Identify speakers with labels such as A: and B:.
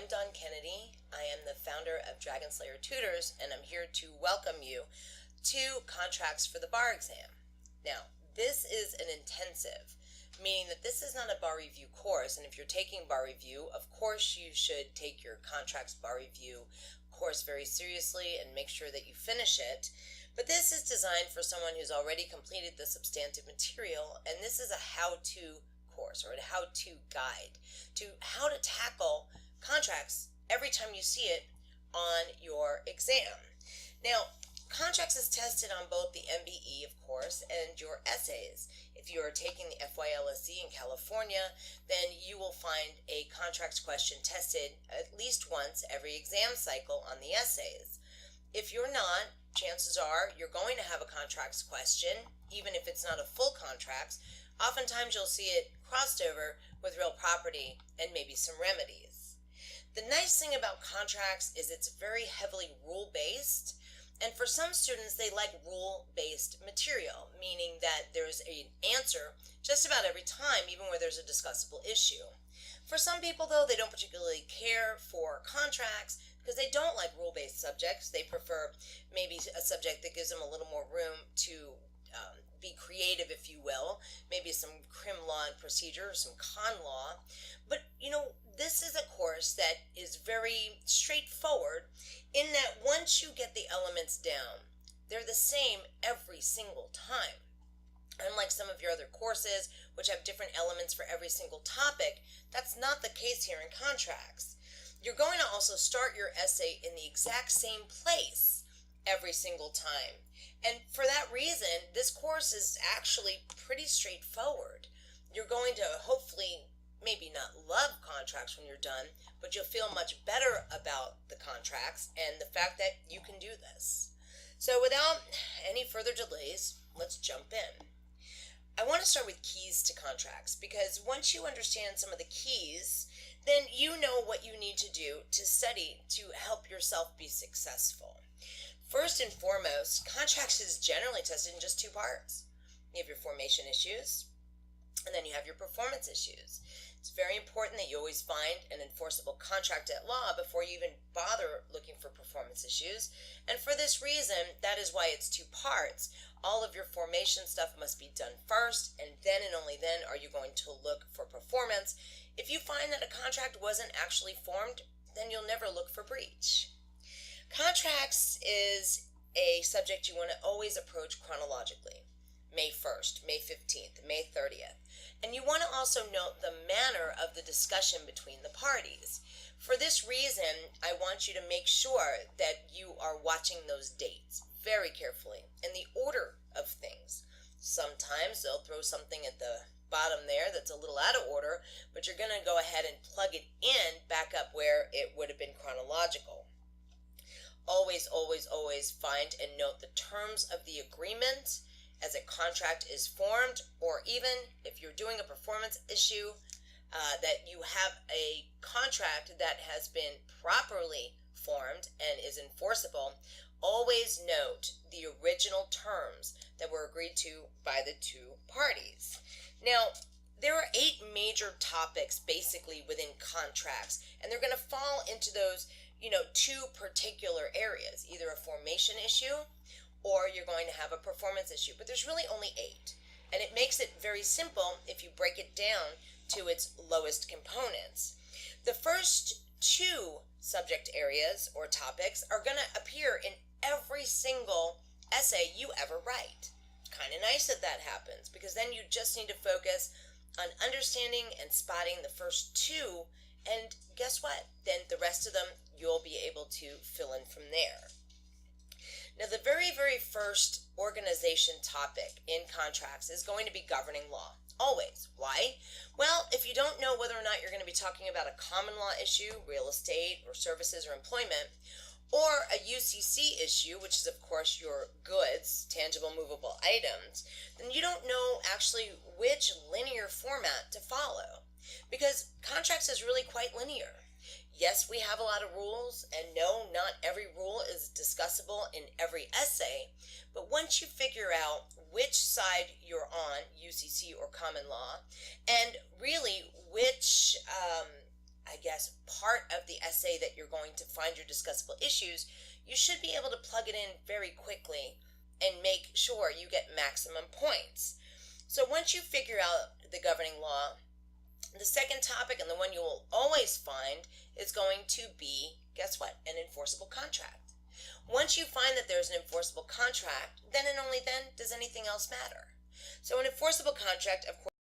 A: I'm Dawn Kennedy. I am the founder of Dragon Slayer Tutors, and I'm here to welcome you to Contracts for the Bar Exam. Now, this is an intensive, meaning that this is not a bar review course, and if you're taking bar review, of course you should take your Contracts Bar Review course very seriously and make sure that you finish it. But this is designed for someone who's already completed the substantive material, and this is a how-to course or a how-to guide to how to tackle contracts every time you see it on your exam. Now, contracts is tested on both the MBE, of course, and your essays. If you are taking the FYLSE in California, then you will find a contracts question tested at least once every exam cycle on the essays. If you're not, chances are you're going to have a contracts question, even if it's not a full contracts. Oftentimes you'll see it crossed over with real property and maybe some remedies. The nice thing about contracts is it's very heavily rule-based, and for some students they like rule-based material, meaning that there's an answer just about every time, even where there's a discussable issue. For some people, though, they don't particularly care for contracts because they don't like rule-based subjects. They prefer maybe a subject that gives them a little more room to be creative, if you will, maybe some crim law and procedure, some con law. But, this is a course that is very straightforward in that once you get the elements down, they're the same every single time. Unlike some of your other courses, which have different elements for every single topic, that's not the case here in contracts. You're going to also start your essay in the exact same place every single time. And for that reason, this course is actually pretty straightforward. You're going to hopefully maybe not love contracts when you're done, but you'll feel much better about the contracts and the fact that you can do this. So without any further delays, let's jump in. I want to start with keys to contracts because once you understand some of the keys, then you know what you need to do to study to help yourself be successful. First and foremost, contracts is generally tested in just two parts. You have your formation issues, and then you have your performance issues. It's very important that you always find an enforceable contract at law before you even bother looking for performance issues. And for this reason, that is why it's two parts. All of your formation stuff must be done first, and then and only then are you going to look for performance. If you find that a contract wasn't actually formed, then you'll never look for breach. Contracts is a subject you want to always approach chronologically. May 1st, May 15th, May 30th. And you want to also note the manner of the discussion between the parties. For this reason, I want you to make sure that you are watching those dates very carefully and the order of things. Sometimes they'll throw something at the bottom there that's a little out of order, but you're going to go ahead and plug it in back up where it would have been chronological. Always, always, always find and note the terms of the agreement as a contract is formed, or even if you're doing a performance issue, that you have a contract that has been properly formed and is enforceable. Always note the original terms that were agreed to by the two parties. Now, there are 8 major topics basically within contracts, and they're going to fall into those, 2 particular areas, either a formation issue or you're going to have a performance issue. But there's really only 8, and it makes it very simple if you break it down to its lowest components. The first 2 subject areas or topics are going to appear in every single essay you ever write. Kind of nice that that happens, because then you just need to focus on understanding and spotting the first 2, and guess what? Then the rest of them you'll be able to fill in from there. Now, the very, very first organization topic in contracts is going to be governing law. Always. Why? Well, if you don't know whether or not you're going to be talking about a common law issue, real estate or services or employment, or a UCC issue, which is of course your goods, tangible movable items, then you don't know actually which linear format to follow, because contracts is really quite linear. Yes, we have a lot of rules, and no, not every rule is discussable in every essay, but once you figure out which side you're on, UCC or common law, and really which I guess, part of the essay that you're going to find your discussable issues, you should be able to plug it in very quickly and make sure you get maximum points. So once you figure out the governing law, the second topic, and the one you will always find, is going to be, guess what, an enforceable contract. Once you find that there's an enforceable contract, then and only then does anything else matter. So an enforceable contract, of course,